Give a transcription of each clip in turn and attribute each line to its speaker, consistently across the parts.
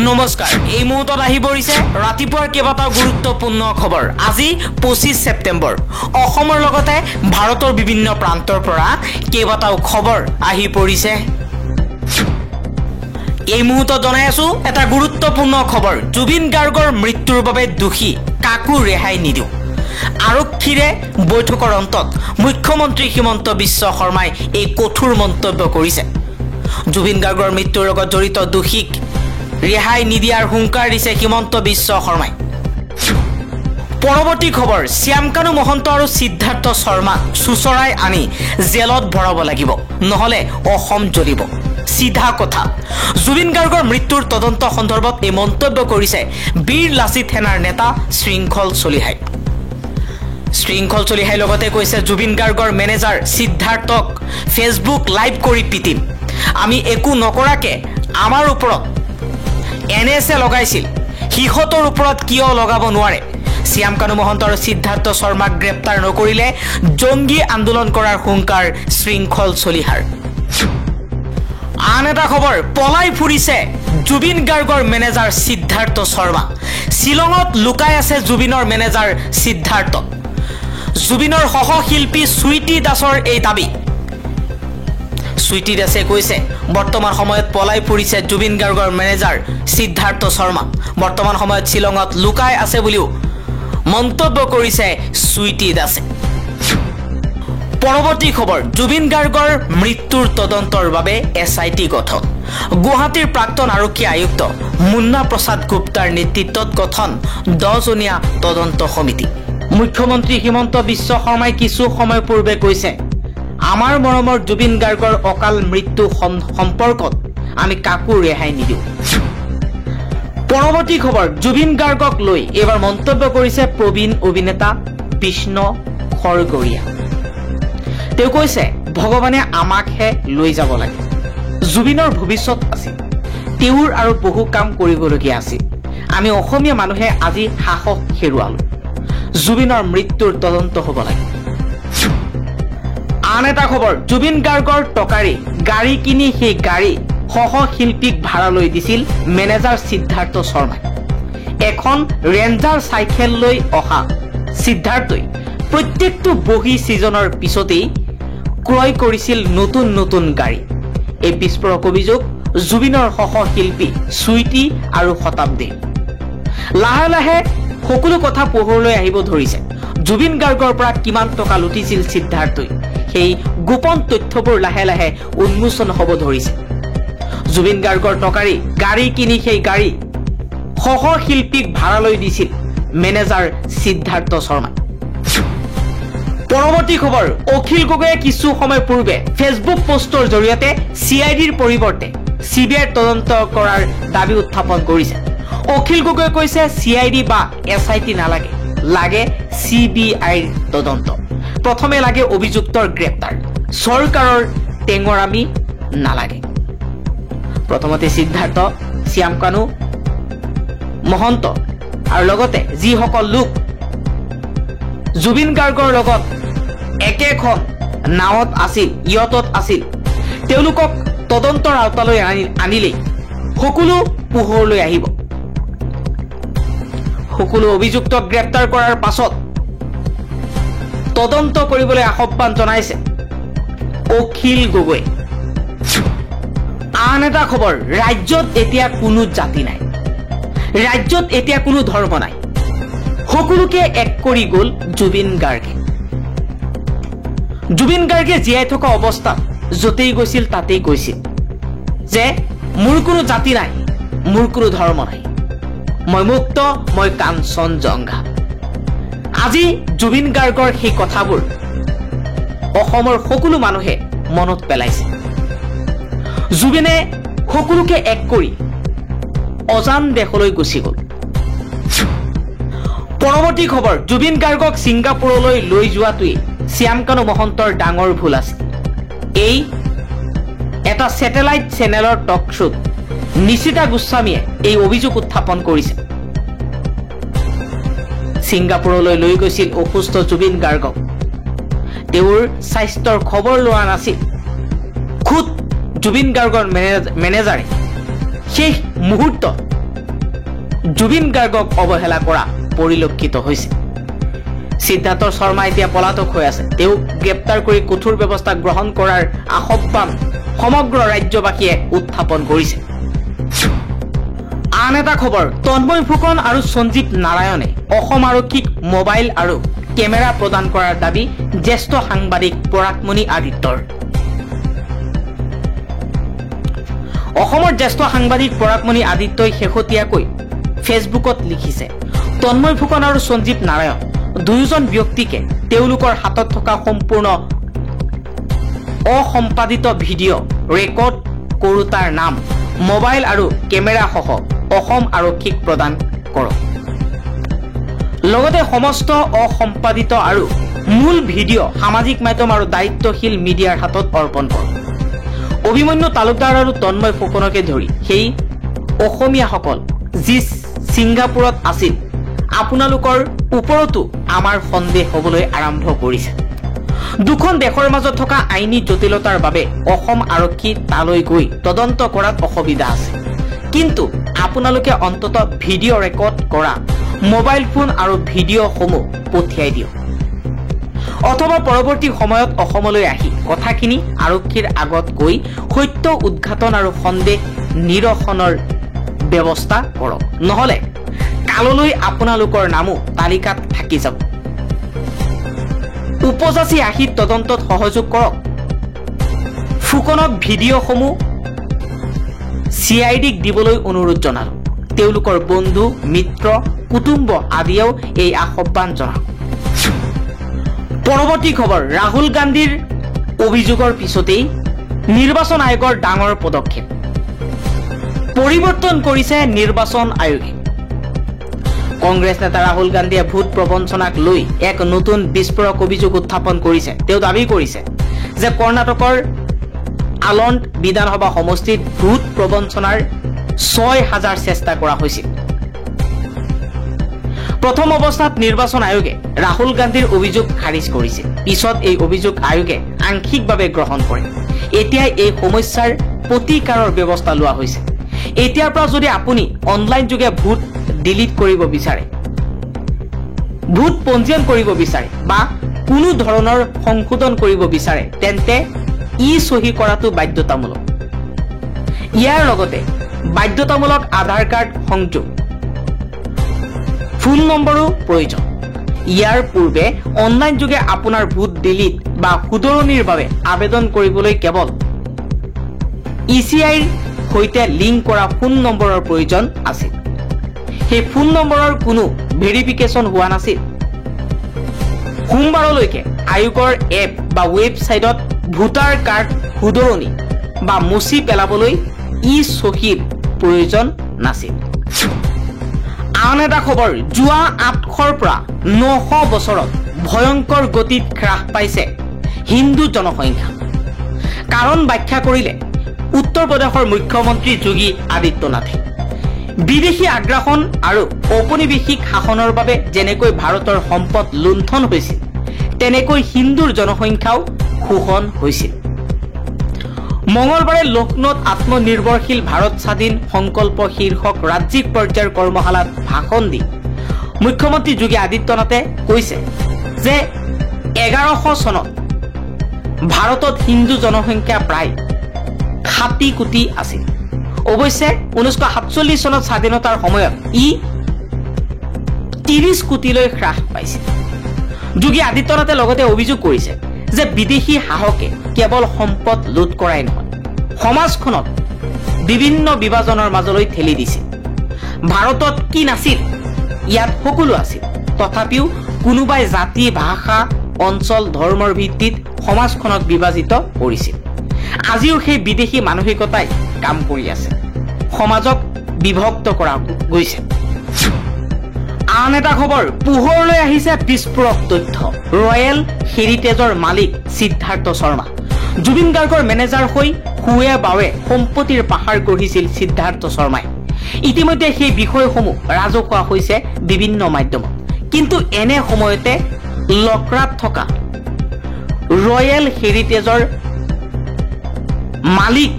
Speaker 1: নমস্কাৰ এই মুহূৰ্তত আহি পৰিছে ৰাতিপুৱাৰ কেইবাটাও গুৰুত্বপূৰ্ণ খবৰ আজি 25 ছেপ্টেম্বৰ অসমৰ লগতে ভাৰতৰ বিভিন্ন প্ৰান্তৰ পৰা কেইবাটাও খবৰ আহি পৰিছে এই মুহূৰ্তত জনাই আছো এটা গুৰুত্বপূৰ্ণ খবৰ জুবিন গাৰ্গৰ মৃত্যুৰ বাবে দোষী কাকো ৰেহাই নিদিও আৰক্ষীৰে বৈঠকৰ অন্তত মুখ্যমন্ত্ৰী হিমন্ত বিশ্ব শৰ্মাই এই কঠোৰ মন্তব্য কৰিছে জুবিন গাৰ্গৰ মৃত্যুৰ লগত জড়িত দোষীক ৰেহাই নিদিয়াৰ হুংকাৰ দিছে হিমন্ত বিশ্ব শৰ্মাই পৰৱৰ্তী খবৰ শ্যামকানু মহন্ত আৰু সিদ্ধাৰ্থ শৰ্মা সুচৰাই আনি জেলত ভৰাব লাগিব নহলে অসম জ্বলিব সিধা কথা জুবিন গাৰ্গৰ মৃত্যুৰ তদন্ত সন্দৰ্ভত এই মন্তব্য কৰিছে বীৰ লাচিত সেনাৰ নেতা শৃংখল চলিহাই লগতে কৈছে জুবিন গাৰ্গৰ মেনেজাৰ সিদ্ধাৰ্থক ফেসবুক লাইভ কৰি পিটিম আমি একো নকৰাকে আমাৰ ওপৰত এনএসএ লগাইছিল হিহতৰ ওপৰত কিয় লগাব নোৱাৰে শ্যামকানু মহন্ত আৰু সিদ্ধাৰ্থ শৰ্মাক গ্ৰেপ্তাৰ নকৰিলে জংগী আন্দোলন কৰাৰ হুংকাৰ শৃংখল চলিহাৰ আন এটা খবৰ পলাই ফুৰিছে জুবিন গাৰ্গৰ মেনেজাৰ সিদ্ধাৰ্থ শৰ্মা শিলঙত লুকাই আছে জুবিনৰ মেনেজাৰ সিদ্ধাৰ্থ জুবিনৰ সহশিল্পী সুইটি দাসৰ এই দাবী সুইটি দাসে কৈছে বৰ্তমান সময়ত পলাই ফুৰিছে জুবিন গাৰ্গৰ মেনেজাৰ সিদ্ধাৰ্থ শৰ্মা বৰ্তমান সময়ত শিলঙত লুকাই আছে বুলিও মন্তব্য কৰিছে সুইটি দাসে পৰৱৰ্তী খবৰ জুবিন গাৰ্গৰ মৃত্যুৰ তদন্তৰ বাবে এসআইটি গঠন গুৱাহাটীৰ প্ৰাক্তন আৰক্ষী আয়ুক্ত মুন্না প্ৰসাদ গুপ্তাৰ নেতৃত্বত গঠন 10জনীয়া তদন্ত সমিতি মুখ্যমন্ত্ৰী হিমন্ত বিশ্ব শৰ্মাই কিছু সময় পূৰ্বে কৈছে আমাৰ মৰমৰ জুবিন গাৰ্গৰ অকাল মৃত্যু সম্পৰ্কত আমি কাকো ৰেহাই নিদিও পৰৱৰ্তী খবৰ জুবিন গাৰ্গক লৈ এবাৰ মন্তব্য কৰিছে প্ৰবীণ অভিনেতা বিষ্ণু খৰগৰীয়া তেওঁ কৈছে ভগৱানে আমাকহে লৈ যাব লাগে জুবিনৰ ভৱিষ্যত আছে তেওঁৰ আৰু বহু কাম কৰিবলগীয়া আছে আমি অসমীয়া মানুহে আজি সাহস হেৰুৱালো জুবিনৰ মৃত্যুৰ তদন্ত হ'ব লাগে আন এটা খবৰ জুবিন গাৰ্গৰ টকাৰে গাড়ী কিনি সেই গাড়ী সহশিল্পীক ভাড়া লৈ দিছিল মেনেজাৰ সিদ্ধাৰ্থ শৰ্মাই এখন ৰেঞ্জাৰ চাইকেল লৈ অহা সিদ্ধাৰ্থই প্ৰত্যেকটো বহি সিজনৰ পিছতেই ক্ৰয় কৰিছিল নতুন গাড়ী এই বিস্ফোৰক অভিযোগ জুবিনৰ সহশিল্পী সুইটি আৰু শতাব্দী লাহে লাহে সকলো কথা পোহৰলৈ আহিব ধৰিছে জুবিন গাৰ্গৰ পৰা কিমান টকা লুটিছিল সিদ্ধাৰ্থই সেই গোপন তথ্যবোৰ লাহে লাহে উন্মোচন হ'ব ধৰিছে জুবিন গাৰ্গৰ টকাৰে গাড়ী কিনি সেই গাড়ী সহশিল্পীক ভাড়া লৈ দিছিল মেনেজাৰ সিদ্ধাৰ্থ শৰ্মা পৰৱৰ্তী খবৰ অখিল গগৈয়ে কিছু সময় পূৰ্বে ফেসবুক পোষ্টৰ জৰিয়তে সিআইডিৰ পৰিৱৰ্তে সিবিআইৰ তদন্ত কৰাৰ দাবী উত্থাপন কৰিছে অখিল গগৈয়ে কৈছে সিআইডি বা এসআইটি নালাগে লাগে সিবিআইৰ তদন্ত প্ৰথমে লাগে অভিযুক্তৰ গ্ৰেপ্তাৰ চৰকাৰৰ টেঙৰামি নালাগে প্ৰথমতে সিদ্ধাৰ্থ শ্যামকানু মহন্ত আৰু লগতে যিসকল লোক জুবিন গাৰ্গৰ লগত একেখন নাৱত আছিল ইয়তত আছিল তেওঁলোকক তদন্তৰ আওতালৈ আনিলে সকলো পোহৰলৈ আহিব সকলো অভিযুক্তক গ্ৰেপ্তাৰ কৰাৰ পাছত তদন্ত কৰিবলৈ আহ্বান জনাইছে অখিল গগৈ আন এটা খবৰ ৰাজ্যত এতিয়া কোনো জাতি নাই ৰাজ্যত এতিয়া কোনো ধৰ্ম নাই সকলোকে এক কৰি গ'ল জুবিন গাৰ্গে জীয়াই থকা অৱস্থাত য'তেই গৈছিল তাতেই কৈছিল যে মোৰ কোনো জাতি নাই মোৰ কোনো ধৰ্ম নাই মই মুক্ত মই কাঞ্চনজংঘা আজি জুবিন গাৰ্গৰ সেই কথাবোৰ অসমৰ সকলো মানুহে মনত পেলাইছে জুবিনে সকলোকে এক কৰি অজান দেশলৈ গুচি গ'ল পৰৱৰ্তী খবৰ জুবিন গাৰ্গক ছিংগাপুৰলৈ লৈ যোৱাটোৱে শ্যামকানু মহন্তৰ ডাঙৰ ভুল আছে এই এটা স্যাটেলাইট চেনেলৰ টক শ্ব'ত নিশিতা গোস্বামীয়ে এই অভিযোগ উত্থাপন কৰিছে ছিংগাপুৰলৈ লৈ গৈছিল অসুস্থ জুবিন গাৰ্গক তেওঁৰ স্বাস্থ্যৰ খবৰ লোৱা নাছিল খুদ জুবিন গাৰ্গৰ মেনেজাৰে শেষ মুহূৰ্তত জুবিন গাৰ্গক অৱহেলা কৰা পৰিলক্ষিত হৈছে। সিদ্ধাৰ্থ শৰ্মা এতিয়া পলাতক হৈ আছে। তেওঁক গ্ৰেপ্তাৰ কৰি কঠোৰ ব্যৱস্থা গ্ৰহণ কৰাৰ আহ্বান সমগ্ৰ ৰাজ্যবাসীয়ে উত্থাপন কৰিছে। আন এটা খবৰ, তন্ময় ফুকন আৰু সঞ্জীৱ নাৰায়ণে অসম আৰক্ষীক মোবাইল আৰু কেমেৰা প্ৰদান কৰাৰ দাবী জ্যেষ্ঠ সাংবাদিক পৰাগমণি আদিত্যৰ। অসমৰ জ্যেষ্ঠ সাংবাদিক পৰাগমণি আদিত্যই শেহতীয়াকৈ ফেচবুকত লিখিছে, তন্ময় ফুকন আৰু সঞ্জীৱ নাৰায়ণ দুয়োজন ব্যক্তিকে তেওঁলোকৰ হাতত থকা সম্পূৰ্ণ অসম্পাদিত ভিডিঅ' ৰেকৰ্ড কৰোতাৰ নাম, মোবাইল আৰু কেমেৰাসহ অসম আৰক্ষীক প্ৰদান কৰক। লগতে সমস্ত অসম্পাদিত আৰু মূল ভিডিঅ' সামাজিক মাধ্যম আৰু দায়িত্বশীল মিডিয়াৰ হাতত অৰ্পণ কৰক। অভিমন্যু তালুকদাৰ আৰু তন্ময় ফুকনকে ধৰি সেই অসমীয়াসকল যি ছিংগাপুৰত আছিল, আপোনালোকৰ ওপৰতো আমাৰ সন্দেহ হ'বলৈ আৰম্ভ কৰিছে। দুখন দেশৰ মাজত থকা আইনী জটিলতাৰ বাবে অসম আৰক্ষী তালৈ গৈ তদন্ত কৰাত অসুবিধা আছে, কিন্তু আপোনালোকে অন্ততঃ ভিডিঅ' ৰেকৰ্ড কৰা মোবাইল ফোন আৰু ভিডিঅ'সমূহ পঠিয়াই দিয়ক, অথবা পৰৱৰ্তী সময়ত অসমলৈ আহি কথাখিনি আৰক্ষীৰ আগত গৈ সত্য উদ্ঘাটন আৰু সন্দেহ নিৰসনৰ ব্যৱস্থা কৰক, নহলে কাললৈ আপোনালোকৰ নামো তালিকাত থাকি যাব। উপযাচি আহি তদন্তত সহযোগ কৰক। ফুকনক ভিডিঅ'সমূহ CIDক দিবলৈ অনুৰোধ জনালো। তেওঁলোকৰ বন্ধু, মিত্ৰ, কুটুম্ব আদিয়েও এই আহ্বান জনাওক। পৰৱৰ্তী খবৰ, ৰাহুল গান্ধীৰ অভিযোগৰ পিছতেই নিৰ্বাচন আয়োগৰ ডাঙৰ পদক্ষেপ। পৰিৱৰ্তন কৰিছে নিৰ্বাচন আয়োগে। কংগ্ৰেছ নেতা ৰাহুল গান্ধীয়ে ভোট প্ৰবঞ্চনাক লৈ এক নতুন বিস্ফোৰক অভিযোগ উত্থাপন কৰিছে। তেওঁ দাবী কৰিছে যে কৰ্ণাটকৰ আলণ্ড বিধানসভা সমষ্টিত ভোট প্ৰবঞ্চনাৰ ৬,০০০ চেষ্টা কৰা হৈছিল। প্ৰথম অৱস্থাত নিৰ্বাচন আয়োগে ৰাহুল গান্ধীৰ অভিযোগ খাৰিজ কৰিছিল। পিছত এই অভিযোগ আয়োগে আংশিকভাৱে গ্ৰহণ কৰে। এতিয়া এই সমস্যাৰ প্ৰতিকাৰৰ ব্যৱস্থা লোৱা হৈছে। এতিয়াৰ পৰা যদি আপুনি অনলাইন যোগে ভোট ডিলিট কৰিব বিচাৰে, ভোট পঞ্জীয়ন কৰিব বিচাৰে বা কোনো ধৰণৰ সংশোধন কৰিব বিচাৰে, তেন্তে সহি কৰাটো বাধ্যতামূলক। ইয়াৰ লগতে বাধ্যতামূলক আধাৰ কাৰ্ড সংযোগ, ফোন নম্বৰো প্ৰয়োজন। ইয়াৰ পূৰ্বে অনলাইন যোগে আপোনাৰ ভোট ডিলিট বা শুধৰণিৰ বাবে আবেদন কৰিবলৈ কেৱল ECIৰ সৈতে লিংক কৰা ফোন নম্বৰৰ প্ৰয়োজন আছিল। সেই ফোন নম্বৰৰ কোনো ভেৰিফিকেশ্যন হোৱা নাছিল। সোমবাৰলৈকে আয়োগৰ এপ বা ৱেবছাইটত ভোটাৰ কাৰ্ড শুধৰণি বা মুছি পেলাবলৈ সহিৰ প্ৰয়োজন নাছিল। আন এটা খবৰ, যোৱা ৮০০ৰ পৰা ৯০০ বছৰত ভয়ংকৰ গতিত হ্ৰাস পাইছে হিন্দু জনসংখ্যা। কাৰণ ব্যাখ্যা কৰিলে উত্তৰ প্ৰদেশৰ মুখ্যমন্ত্ৰী যোগী আদিত্যনাথে। বিদেশী আগ্ৰাসন আৰু ঔপনিৱেশিক শাসনৰ বাবে যেনেকৈ ভাৰতৰ সম্পদ লুণ্ঠন হৈছিল, তেনেকৈ হিন্দুৰ জনসংখ্যাও শোষণ হৈছিল। মঙলবাৰে লক্ষ্ণৌত আত্মনিৰ্ভৰশীল ভাৰত স্বাধীন সংকল্প শীৰ্ষক ৰাজ্যিক পৰ্যায়ৰ কৰ্মশালাত ভাষণ দি মুখ্যমন্ত্ৰী যোগী আদিত্যনাথে কৈছে যে ১১০০ চনত ভাৰতত হিন্দু জনসংখ্যা প্ৰায় ৬০ কোটি আছিল। অৱশ্যে ১৯৪৭ চনত স্বাধীনতাৰ সময়ত ৩০ কোটিলৈ হ্ৰাস পাইছিল। যোগী আদিত্যনাথে লগতে অভিযোগ কৰিছে যে বিদেশী শাসকে কেৱল সম্পদ লুট কৰাই নহয়, সমাজখনত বিভিন্ন বিভাজনৰ মাজলৈ ঠেলি দিছিল। ভাৰতত কি নাছিল, ইয়াত সকলো আছিল। তথাপিও কোনোবাই জাতি, ভাষা, অঞ্চল, ধৰ্মৰ ভিত্তিত সমাজখনক বিভাজিত কৰিছিল। আজিও সেই বিদেশী মানসিকতাই কাম কৰি আছে, সমাজক বিভক্ত কৰা গৈছে। আন এটা খবৰ, পোহৰলৈ আহিছে বিস্ফোৰক তথ্য। ৰয়েল হেৰিটেজৰ মালিক সিদ্ধাৰ্থ শৰ্মা। জুবিন গাৰ্গৰ মেনেজাৰ হৈ শুৱে বাৱে সম্পত্তিৰ পাহাৰ গঢ়িছিল সিদ্ধাৰ্থ শৰ্মাই। ইতিমধ্যে সেই বিষয়সমূহ ৰাজহুৱা হৈছে বিভিন্ন মাধ্যমত। কিন্তু এনে সময়তে লকৰাত থকা ৰয়েল হেৰিটেজৰ মালিক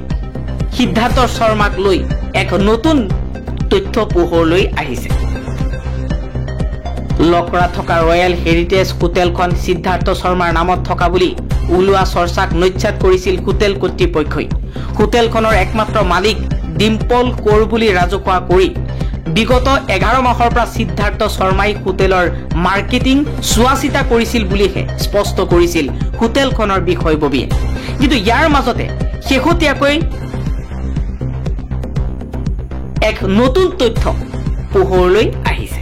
Speaker 1: সিদ্ধাৰ্থ শৰ্মাক লৈ এক নতুন তথ্য পোহৰলৈ আহিছে। লকৰা থকা ৰয়েল হেৰিটেজ হোটেলখন সিদ্ধাৰ্থ শৰ্মাৰ নামত থকা বুলি ওলোৱা চৰ্চাক নস্যাৎ কৰিছিল হোটেল কৰ্তৃপক্ষই। হোটেলখনৰ একমাত্ৰ মালিক ডিম্পল কৌৰ বুলি ৰাজহুৱা কৰি বিগত 11 মাহৰ পৰা সিদ্ধাৰ্থ শৰ্মাই হোটেলৰ মাৰ্কেটিং চোৱাচিতা কৰিছিল বুলিহে স্পষ্ট কৰিছিল হোটেলখনৰ বিষয়ববীয়ে। কিন্তু ইয়াৰ মাজতে শেহতীয়াকৈ এক নতুন তথ্য পোহৰলৈ আহিছে।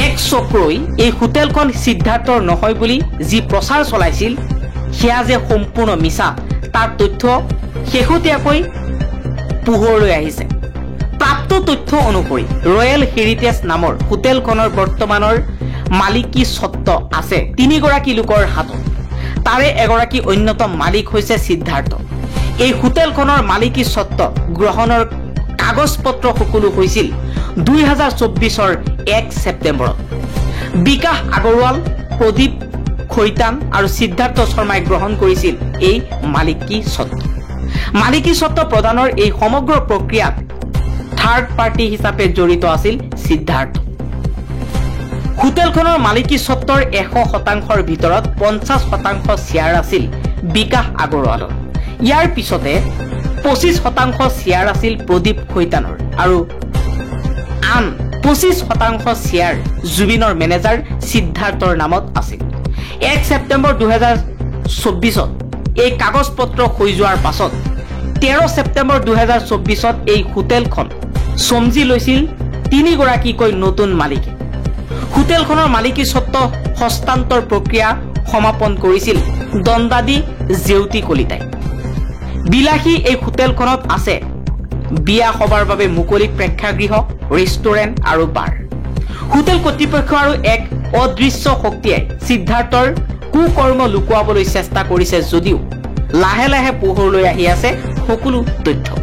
Speaker 1: এক চক্ৰই এই হোটেলখন সিদ্ধাৰ্থৰ নহয় বুলি যি প্ৰচাৰ চলাইছিল সেয়া যে সম্পূৰ্ণ মিছা তাৰ তথ্য শেহতীয়াকৈ পোহৰলৈ আহিছে। প্ৰাপ্ত তথ্য অনুসৰি ৰয়েল হেৰিটেজ নামৰ হোটেলখনৰ বৰ্তমানৰ মালিকী স্বত্ব আছে 3 গৰাকী লোকৰ হাতত। তাৰে এগৰাকী অন্যতম মালিক হৈছে সিদ্ধাৰ্থ। এই হোটেলখনৰ মালিকী স্বত্ব গ্ৰহণৰ কাগজ পত্ৰ সকলো হৈছিল 2024 1 ছেপ্টেম্বৰত। বিকাশ আগৰৱাল, প্ৰদীপ খৈতান আৰু সিদ্ধাৰ্থ শৰ্মাই গ্ৰহণ কৰিছিল এই মালিকী স্বত্ব। মালিকী স্বত্ব প্ৰদানৰ এই সমগ্ৰ প্ৰক্ৰিয়াত থাৰ্ড পাৰ্টি হিচাপে জড়িত আছিল সিদ্ধাৰ্থ। হোটেলখনৰ মালিকী স্বত্বৰ 100%ৰ ভিতৰত 50% শ্বেয়াৰ আছিল বিকাশ আগৰৱালৰ। ইয়াৰ পিছতে 25% শ্বেয়াৰ আছিল প্ৰদীপ খৈতানৰ আৰু আন 25% শ্বেয়াৰ জুবিনৰ মেনেজাৰ সিদ্ধাৰ্থৰ নামত আছিল। 1 ছেপ্টেম্বৰ 2024 এই কাগজ পত্ৰ হৈ যোৱাৰ পাছত 13 ছেপ্টেম্বৰ 2024 এই হোটেলখন সমজি লৈছিল 3 গৰাকীকৈ নতুন মালিকে। হোটেলখনৰ মালিকী স্বত্ব হস্তান্তৰ প্ৰক্ৰিয়া সমাপন কৰিছিল দণ্ডাদী জেউতি কলিতাই। বিলাসী এই হোটেলখনত আছে বিয়া সভাৰ বাবে মুকলি প্ৰেক্ষাগৃহ, ৰেষ্টুৰেণ্ট আৰু বাৰ। হোটেল কৰ্তৃপক্ষ আৰু এক অদৃশ্য শক্তিয়ে সিদ্ধাৰ্থৰ কুকৰ্ম লুকুৱাবলৈ চেষ্টা কৰিছে যদিও লাহে লাহে পোহৰলৈ আহি আছে সকলো তথ্য।